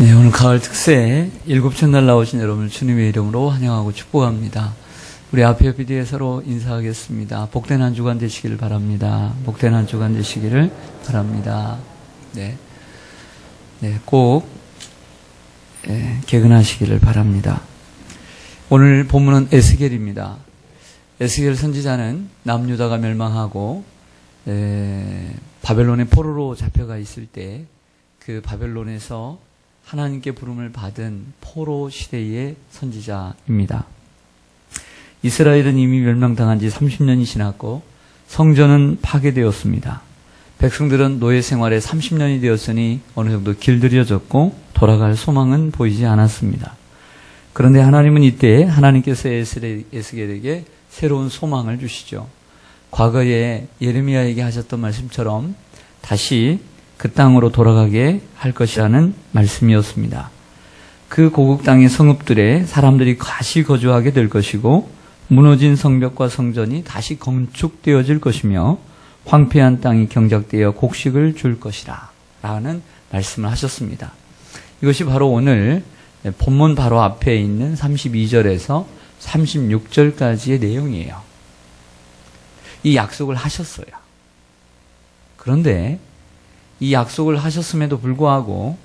네, 오늘 가을 특세 일곱째 날 나오신 여러분을 주님의 이름으로 환영하고 축복합니다. 우리 앞에 옆 뒤에 서로 인사하겠습니다. 복된 한 주간 되시기를 바랍니다. 복된 한 주간 되시기를 바랍니다. 네, 꼭 개근하시기를 바랍니다. 오늘 본문은 에스겔입니다. 에스겔 선지자는 남유다가 멸망하고 바벨론의 포로로 잡혀가 있을 때 그 바벨론에서 하나님께 부름을 받은 포로 시대의 선지자입니다. 이스라엘은 이미 멸망당한 지 30년이 지났고 성전은 파괴되었습니다. 백성들은 노예 생활에 30년이 되었으니 어느 정도 길들여졌고 돌아갈 소망은 보이지 않았습니다. 그런데 하나님은 이때 하나님께서 에스겔에게 새로운 소망을 주시죠. 과거에 예레미야에게 하셨던 말씀처럼 다시 그 땅으로 돌아가게 할 것이라는 말씀이었습니다. 그 고국 땅의 성읍들에 사람들이 다시 거주하게 될 것이고 무너진 성벽과 성전이 다시 건축되어질 것이며 황폐한 땅이 경작되어 곡식을 줄 것이라 라는 말씀을 하셨습니다. 이것이 바로 오늘 본문 바로 앞에 있는 32절에서 36절까지의 내용이에요. 이 약속을 하셨어요. 그런데 이 약속을 하셨음에도 불구하고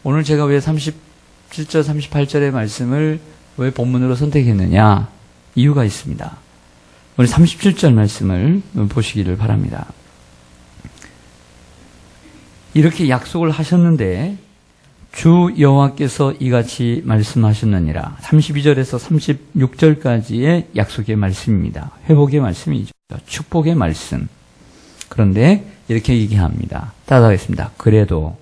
오늘 제가 왜 37절, 38절의 말씀을 왜 본문으로 선택했느냐? 이유가 있습니다. 오늘 37절 말씀을 보시기를 바랍니다. 이렇게 약속을 하셨는데 주 여호와께서 이같이 말씀하셨느니라. 32절에서 36절까지의 약속의 말씀입니다. 회복의 말씀이죠. 축복의 말씀. 그런데 이렇게 얘기합니다. 따라하겠습니다. 그래도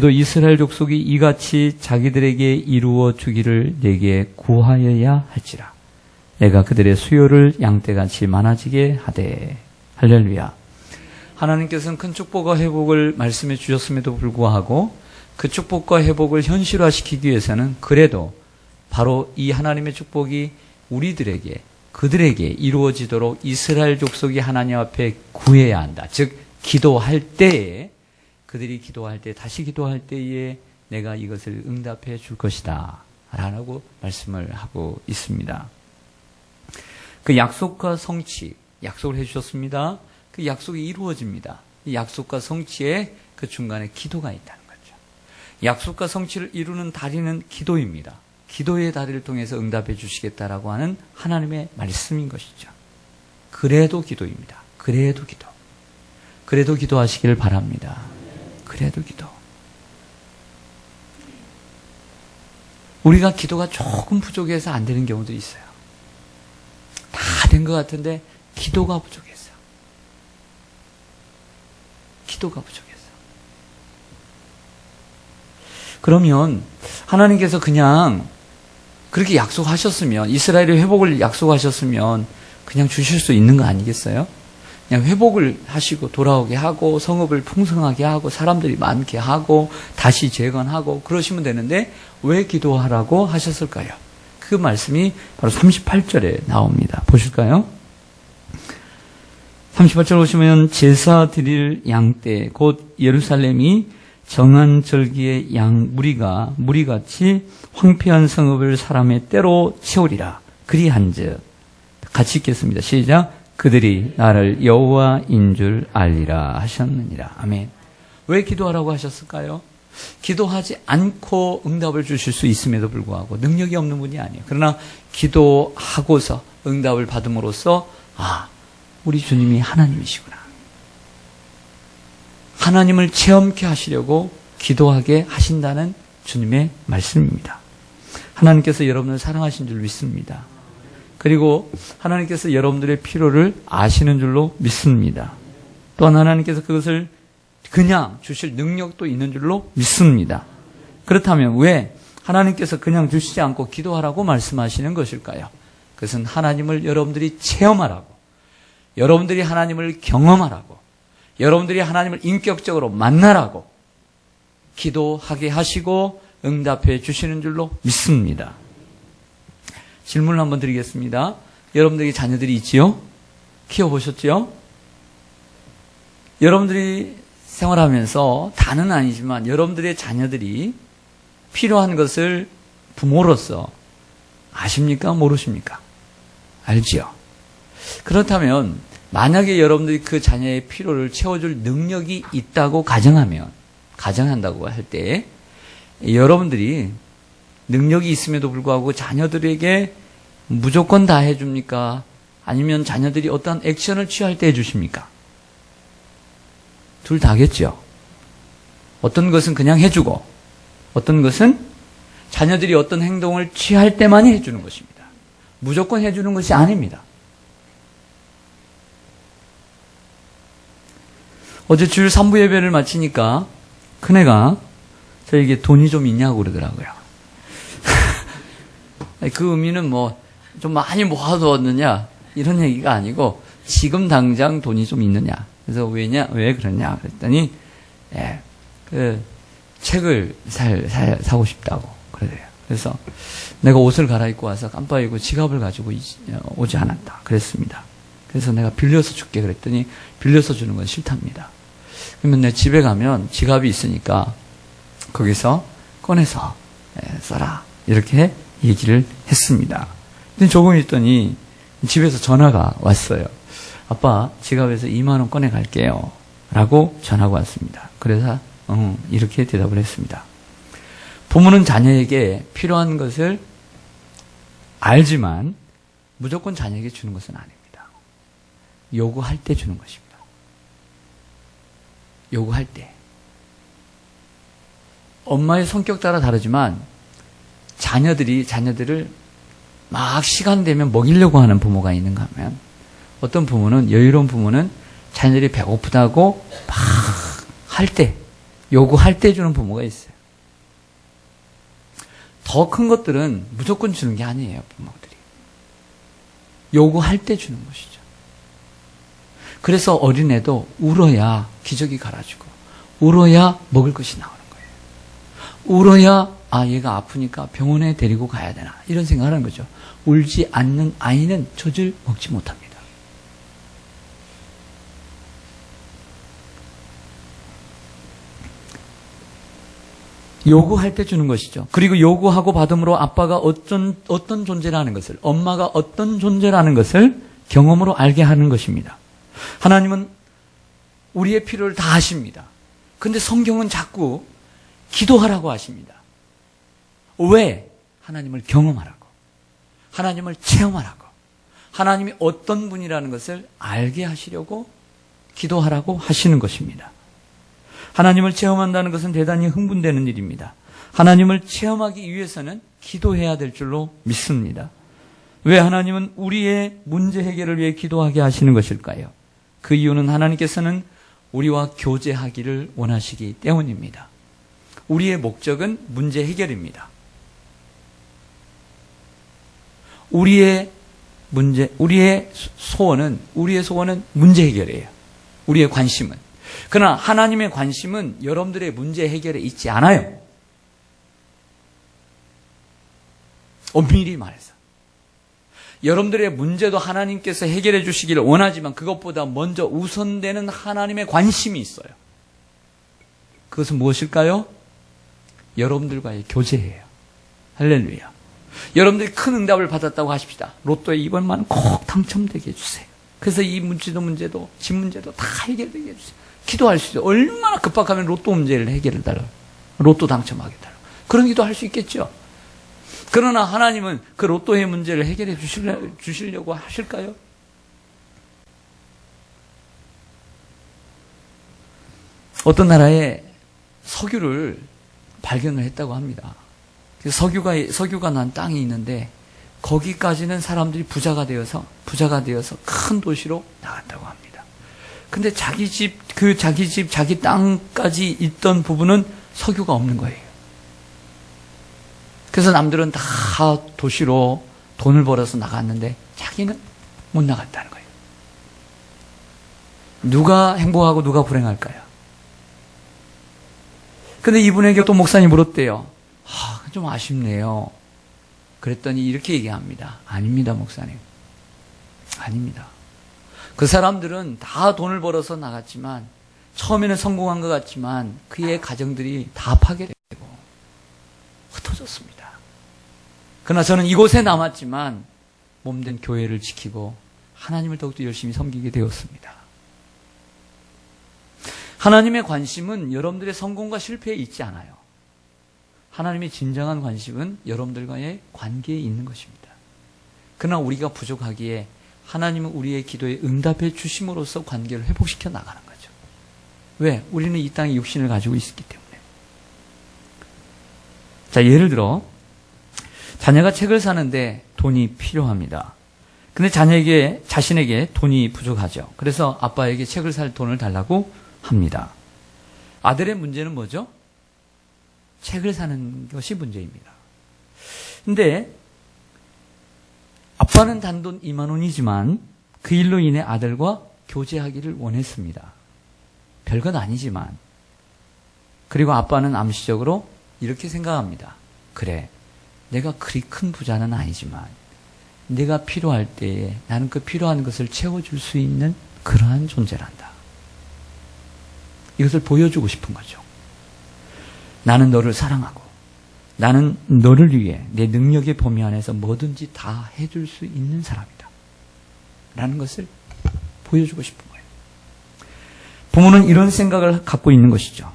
이스라엘 족속이 이같이 자기들에게 이루어 주기를 내게 구하여야 할지라. 내가 그들의 수요를 양떼같이 많아지게 하되. 할렐루야. 하나님께서는 큰 축복과 회복을 말씀해 주셨음에도 불구하고 그 축복과 회복을 현실화시키기 위해서는 그래도 바로 이 하나님의 축복이 우리들에게 그들에게 이루어지도록 이스라엘 족속이 하나님 앞에 구해야 한다. 즉 기도할 때에 그들이 기도할 때 다시 기도할 때에 내가 이것을 응답해 줄 것이다 라고 말씀을 하고 있습니다. 그 약속과 성취, 약속을 해 주셨습니다. 그 약속이 이루어집니다. 이 약속과 성취에 그 중간에 기도가 있다는 거죠. 약속과 성취를 이루는 다리는 기도입니다. 기도의 다리를 통해서 응답해 주시겠다라고 하는 하나님의 말씀인 것이죠. 그래도 기도입니다. 그래도 기도. 그래도 기도하시기를 바랍니다. 그래도 기도. 우리가 기도가 조금 부족해서 안 되는 경우도 있어요. 다 된 것 같은데 기도가 부족했어요. 기도가 부족했어요. 그러면 하나님께서 그냥 그렇게 약속하셨으면 이스라엘의 회복을 약속하셨으면 그냥 주실 수 있는 거 아니겠어요? 그냥 회복을 하시고 돌아오게 하고 성읍을 풍성하게 하고 사람들이 많게 하고 다시 재건하고 그러시면 되는데 왜 기도하라고 하셨을까요? 그 말씀이 바로 38절에 나옵니다. 보실까요? 38절 보시면 제사 드릴 양떼 곧 예루살렘이 정한 절기의 양 무리같이 황폐한 성읍을 사람의 때로 채우리라. 그리한즉 같이 읽겠습니다. 시작. 그들이 나를 여호와인 줄 알리라 하셨느니라. 아멘. 왜 기도하라고 하셨을까요? 기도하지 않고 응답을 주실 수 있음에도 불구하고 능력이 없는 분이 아니에요. 그러나 기도하고서 응답을 받음으로써 우리 주님이 하나님이시구나. 하나님을 체험케 하시려고 기도하게 하신다는 주님의 말씀입니다. 하나님께서 여러분을 사랑하신 줄 믿습니다. 그리고 하나님께서 여러분들의 필요를 아시는 줄로 믿습니다. 또한 하나님께서 그것을 그냥 주실 능력도 있는 줄로 믿습니다. 그렇다면 왜 하나님께서 그냥 주시지 않고 기도하라고 말씀하시는 것일까요? 그것은 하나님을 여러분들이 체험하라고, 여러분들이 하나님을 경험하라고, 여러분들이 하나님을 인격적으로 만나라고 기도하게 하시고 응답해 주시는 줄로 믿습니다. 질문을 한번 드리겠습니다. 여러분들에게 자녀들이 있지요? 키워보셨지요? 여러분들이 생활하면서 다는 아니지만 여러분들의 자녀들이 필요한 것을 부모로서 아십니까? 모르십니까? 알지요. 그렇다면 만약에 여러분들이 그 자녀의 필요를 채워줄 능력이 있다고 가정한다고 할 때 여러분들이 능력이 있음에도 불구하고 자녀들에게 무조건 다 해줍니까? 아니면 자녀들이 어떤 액션을 취할 때 해주십니까? 둘 다겠죠. 어떤 것은 그냥 해주고 어떤 것은 자녀들이 어떤 행동을 취할 때만 해주는 것입니다. 무조건 해주는 것이 아닙니다. 어제 주일 3부 예배를 마치니까 큰애가 저에게 돈이 좀 있냐고 그러더라고요. 그 의미는 뭐 좀 많이 모아두었느냐 이런 얘기가 아니고 지금 당장 돈이 좀 있느냐. 그래서 왜 그러냐 그랬더니 그 책을 사고 싶다고 그러더래요. 그래서 내가 옷을 갈아입고 와서 깜빡이고 지갑을 가지고 오지 않았다 그랬습니다. 그래서 내가 빌려서 줄게 그랬더니 빌려서 주는 건 싫답니다. 그러면 내 집에 가면 지갑이 있으니까 거기서 꺼내서 써라 이렇게 얘기를 했습니다. 근데 조금 있더니 집에서 전화가 왔어요. 아빠 지갑에서 2만 원 꺼내 갈게요 라고 전화가 왔습니다. 그래서 이렇게 대답을 했습니다. 부모는 자녀에게 필요한 것을 알지만 무조건 자녀에게 주는 것은 아닙니다. 요구할 때 주는 것입니다. 요구할 때. 엄마의 성격 따라 다르지만 자녀들을 막 시간 되면 먹이려고 하는 부모가 있는가 하면 어떤 부모는 여유로운 부모는 자녀들이 배고프다고 막 할 때 요구할 때 주는 부모가 있어요. 더 큰 것들은 무조건 주는 게 아니에요. 부모들이. 요구할 때 주는 것이죠. 그래서 어린애도 울어야 기저귀 갈아주고 울어야 먹을 것이 나오는 거예요. 울어야 얘가 아프니까 병원에 데리고 가야 되나 이런 생각을 하는 거죠. 울지 않는 아이는 젖을 먹지 못합니다. 요구할 때 주는 것이죠. 그리고 요구하고 받음으로 아빠가 어떤 존재라는 것을, 엄마가 어떤 존재라는 것을 경험으로 알게 하는 것입니다. 하나님은 우리의 필요를 다 아십니다. 그런데 성경은 자꾸 기도하라고 하십니다. 왜? 하나님을 경험하라고. 하나님을 체험하라고. 하나님이 어떤 분이라는 것을 알게 하시려고 기도하라고 하시는 것입니다. 하나님을 체험한다는 것은 대단히 흥분되는 일입니다. 하나님을 체험하기 위해서는 기도해야 될 줄로 믿습니다. 왜 하나님은 우리의 문제 해결을 위해 기도하게 하시는 것일까요? 그 이유는 하나님께서는 우리와 교제하기를 원하시기 때문입니다. 우리의 목적은 문제 해결입니다. 우리의 소원은 문제 해결이에요. 우리의 관심은. 그러나 하나님의 관심은 여러분들의 문제 해결에 있지 않아요. 엄밀히 말해서. 여러분들의 문제도 하나님께서 해결해 주시기를 원하지만 그것보다 먼저 우선되는 하나님의 관심이 있어요. 그것은 무엇일까요? 여러분들과의 교제예요. 할렐루야. 여러분들이 큰 응답을 받았다고 하십시다. 로또에 이번만 꼭 당첨되게 해주세요. 그래서 이 문제도 집 문제도 다 해결되게 해주세요. 기도할 수 있어요. 얼마나 급박하면 로또 문제를 해결해달라고. 로또 당첨하게 달라고. 그런 기도 할 수 있겠죠. 그러나 하나님은 그 로또의 문제를 해결해 주시려고 하실까요? 어떤 나라에 석유를 발견을 했다고 합니다. 석유가 난 땅이 있는데 거기까지는 사람들이 부자가 되어서 큰 도시로 나갔다고 합니다. 근데 자기 집, 자기 땅까지 있던 부분은 석유가 없는 거예요. 그래서 남들은 다 도시로 돈을 벌어서 나갔는데 자기는 못 나갔다는 거예요. 누가 행복하고 누가 불행할까요? 근데 이분에게 또 목사님이 물었대요. 좀 아쉽네요. 그랬더니 이렇게 얘기합니다. 아닙니다, 목사님. 아닙니다. 그 사람들은 다 돈을 벌어서 나갔지만 처음에는 성공한 것 같지만 그의 가정들이 다 파괴되고 흩어졌습니다. 그러나 저는 이곳에 남았지만 몸된 교회를 지키고 하나님을 더욱더 열심히 섬기게 되었습니다. 하나님의 관심은 여러분들의 성공과 실패에 있지 않아요. 하나님의 진정한 관심은 여러분들과의 관계에 있는 것입니다. 그러나 우리가 부족하기에 하나님은 우리의 기도에 응답해 주심으로써 관계를 회복시켜 나가는 거죠. 왜? 우리는 이 땅에 육신을 가지고 있기 때문에. 자, 예를 들어 자녀가 책을 사는데 돈이 필요합니다. 근데 자신에게 돈이 부족하죠. 그래서 아빠에게 책을 살 돈을 달라고 합니다. 아들의 문제는 뭐죠? 책을 사는 것이 문제입니다. 근데 아빠는 단돈 2만 원이지만 그 일로 인해 아들과 교제하기를 원했습니다. 별건 아니지만. 그리고 아빠는 암시적으로 이렇게 생각합니다. 그래, 내가 그리 큰 부자는 아니지만 내가 필요할 때에 나는 그 필요한 것을 채워줄 수 있는 그러한 존재란다. 이것을 보여주고 싶은 거죠. 나는 너를 사랑하고 나는 너를 위해 내 능력의 범위 안에서 뭐든지 다 해줄 수 있는 사람이다. 라는 것을 보여주고 싶은 거예요. 부모는 이런 생각을 갖고 있는 것이죠.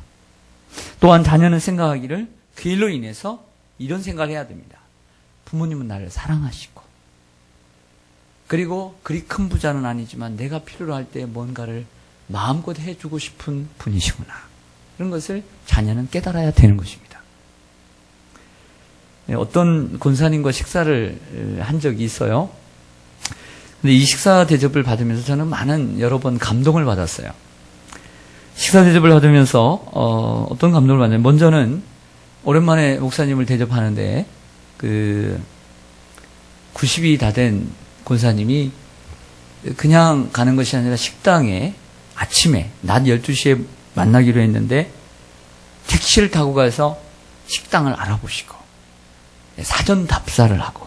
또한 자녀는 생각하기를 그 일로 인해서 이런 생각을 해야 됩니다. 부모님은 나를 사랑하시고 그리고 그리 큰 부자는 아니지만 내가 필요로 할 때 뭔가를 마음껏 해주고 싶은 분이시구나. 이런 것을 자녀는 깨달아야 되는 것입니다. 어떤 권사님과 식사를 한 적이 있어요. 근데 이 식사 대접을 받으면서 저는 여러 번 감동을 받았어요. 식사 대접을 받으면서 어떤 감동을 받냐면 먼저는 오랜만에 목사님을 대접하는데 90이 다 된 권사님이 그냥 가는 것이 아니라 식당에 아침에 낮 12시에 만나기로 했는데 택시를 타고 가서 식당을 알아보시고 사전 답사를 하고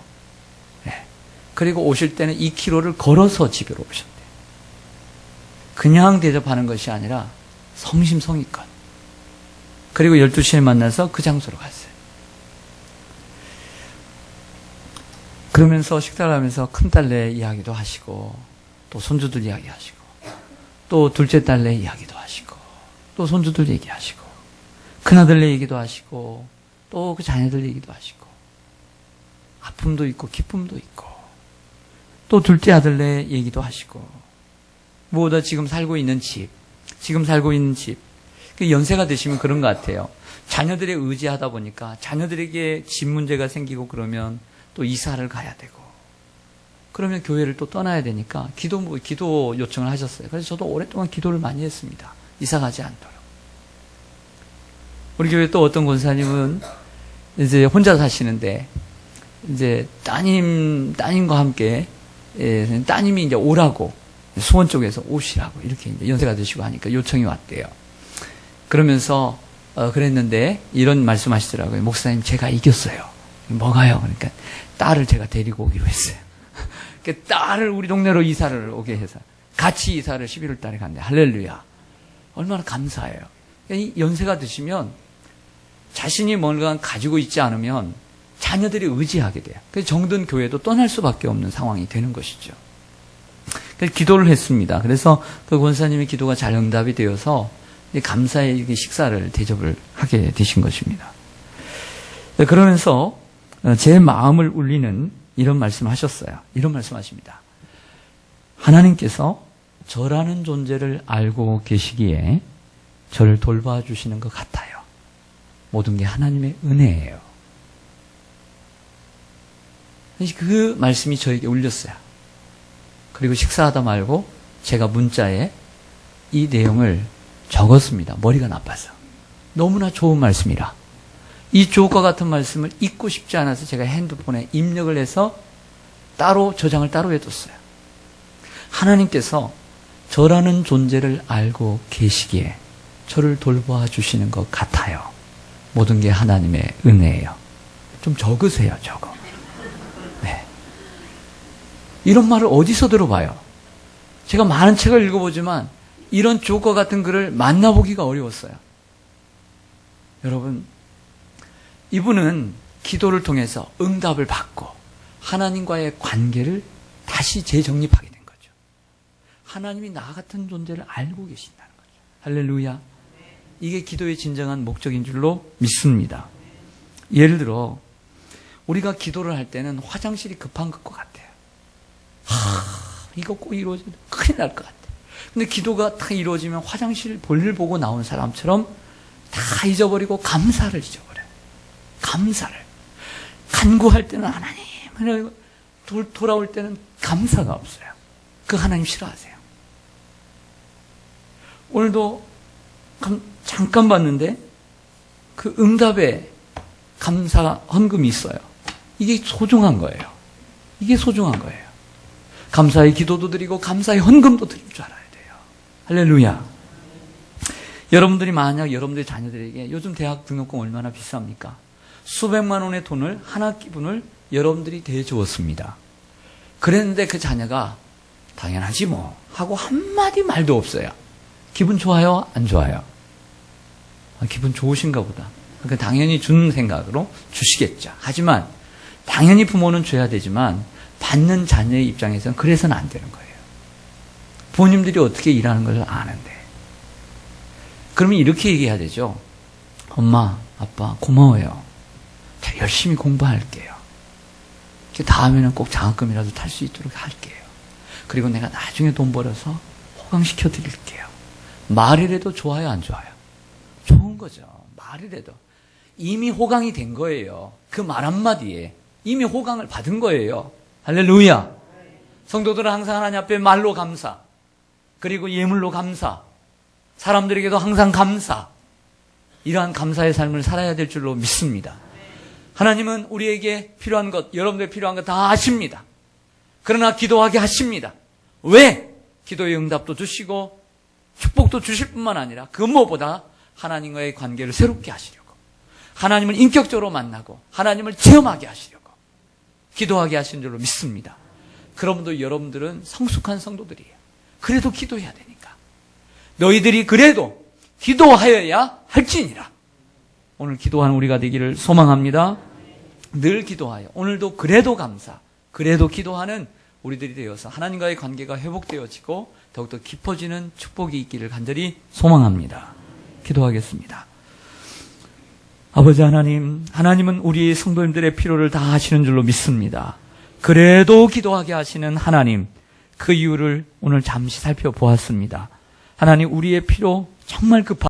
그리고 오실 때는 2km를 걸어서 집으로 오셨대요. 그냥 대접하는 것이 아니라 성심성의껏. 그리고 12시에 만나서 그 장소로 갔어요. 그러면서 식사를 하면서 큰딸내 이야기도 하시고 또 손주들 이야기하시고 또 둘째 딸내 이야기도 하시고 또 손주들 얘기하시고 큰아들내 얘기도 하시고 또 그 자녀들 얘기도 하시고 아픔도 있고 기쁨도 있고 또 둘째 아들내 얘기도 하시고 무엇보다 지금 살고 있는 집 연세가 되시면 그런 것 같아요. 자녀들에 의지하다 보니까 자녀들에게 집 문제가 생기고 그러면 또 이사를 가야 되고 그러면 교회를 또 떠나야 되니까 기도 요청을 하셨어요. 그래서 저도 오랫동안 기도를 많이 했습니다. 이사 가지 않도록. 우리 교회 또 어떤 권사님은 이제 혼자 사시는데 이제 따님과 함께 따님이 이제 오라고 수원 쪽에서 오시라고 이렇게 이제 연세가 드시고 하니까 요청이 왔대요. 그러면서 그랬는데 이런 말씀하시더라고요. 목사님 제가 이겼어요. 뭐가요? 그러니까 딸을 제가 데리고 오기로 했어요. 그 딸을 우리 동네로 이사를 오게 해서 같이 이사를 11월 달에 갔는데 할렐루야. 얼마나 감사해요. 이 연세가 드시면 자신이 뭔가 가지고 있지 않으면 자녀들이 의지하게 돼요. 그래서 정든 교회도 떠날 수밖에 없는 상황이 되는 것이죠. 그래서 기도를 했습니다. 그래서 그 권사님의 기도가 잘 응답이 되어서 감사의 식사를 대접을 하게 되신 것입니다. 그러면서 제 마음을 울리는 이런 말씀을 하셨어요. 이런 말씀하십니다. 하나님께서 저라는 존재를 알고 계시기에 저를 돌봐주시는 것 같아요. 모든 게 하나님의 은혜예요. 그 말씀이 저에게 울렸어요. 그리고 식사하다 말고 제가 문자에 이 내용을 적었습니다. 머리가 나빠서. 너무나 좋은 말씀이라. 이 주옥과 같은 말씀을 잊고 싶지 않아서 제가 핸드폰에 입력을 해서 저장을 따로 해뒀어요. 하나님께서 저라는 존재를 알고 계시기에 저를 돌보아 주시는 것 같아요. 모든 게 하나님의 은혜예요. 좀 적으세요, 적어. 네. 이런 말을 어디서 들어봐요? 제가 많은 책을 읽어보지만 이런 조커 같은 글을 만나보기가 어려웠어요. 여러분, 이분은 기도를 통해서 응답을 받고 하나님과의 관계를 다시 재정립하게 된 거죠. 하나님이 나 같은 존재를 알고 계신다는 거죠. 할렐루야. 이게 기도의 진정한 목적인 줄로 믿습니다. 예를 들어 우리가 기도를 할 때는 화장실이 급한 것과 같아요. 이거 꼭 이루어지면 큰일 날 것 같아요. 근데 기도가 다 이루어지면 화장실 볼일 보고 나온 사람처럼 다 잊어버리고 감사를 잊어버려요. 감사를. 간구할 때는 하나님, 돌아올 때는 감사가 없어요. 그 하나님 싫어하세요. 오늘도 잠깐 봤는데 그 응답에 감사 헌금이 있어요. 이게 소중한 거예요. 이게 소중한 거예요. 감사의 기도도 드리고 감사의 헌금도 드릴 줄 알아야 돼요. 할렐루야. 여러분들이 만약 여러분들의 자녀들에게 요즘 대학 등록금 얼마나 비쌉니까? 수백만 원의 돈을 한 학기분을 여러분들이 대주었습니다. 그랬는데 그 자녀가 당연하지 뭐 하고 한마디 말도 없어요. 기분 좋아요? 안 좋아요? 기분 좋으신가 보다. 그러니까 당연히 주는 생각으로 주시겠죠. 하지만 당연히 부모는 줘야 되지만 받는 자녀의 입장에서는 그래서는 안 되는 거예요. 부모님들이 어떻게 일하는 걸 아는데. 그러면 이렇게 얘기해야 되죠. 엄마, 아빠 고마워요. 자, 열심히 공부할게요. 다음에는 꼭 장학금이라도 탈 수 있도록 할게요. 그리고 내가 나중에 돈 벌어서 호강시켜 드릴게요. 말이라도 좋아요, 안 좋아요? 좋은 거죠. 말이라도. 이미 호강이 된 거예요. 그 말 한마디에 이미 호강을 받은 거예요. 할렐루야. 성도들은 항상 하나님 앞에 말로 감사, 그리고 예물로 감사, 사람들에게도 항상 감사, 이러한 감사의 삶을 살아야 될 줄로 믿습니다. 하나님은 우리에게 필요한 것, 여러분들 필요한 것 다 아십니다. 그러나 기도하게 하십니다. 왜? 기도의 응답도 주시고 축복도 주실 뿐만 아니라 그 무엇보다 하나님과의 관계를 새롭게 하시려고, 하나님을 인격적으로 만나고 하나님을 체험하게 하시려고 기도하게 하신 줄로 믿습니다. 그러므로 여러분들은 성숙한 성도들이에요. 그래도 기도해야 되니까. 너희들이 그래도 기도하여야 할지니라. 오늘 기도하는 우리가 되기를 소망합니다. 늘 기도하여 오늘도 그래도 감사, 그래도 기도하는 우리들이 되어서 하나님과의 관계가 회복되어지고 더욱더 깊어지는 축복이 있기를 간절히 소망합니다. 기도하겠습니다. 아버지 하나님, 하나님은 우리 성도님들의 필요를 다 아시는 줄로 믿습니다. 그래도 기도하게 하시는 하나님, 그 이유를 오늘 잠시 살펴보았습니다. 하나님, 우리의 필요 정말 급합니다.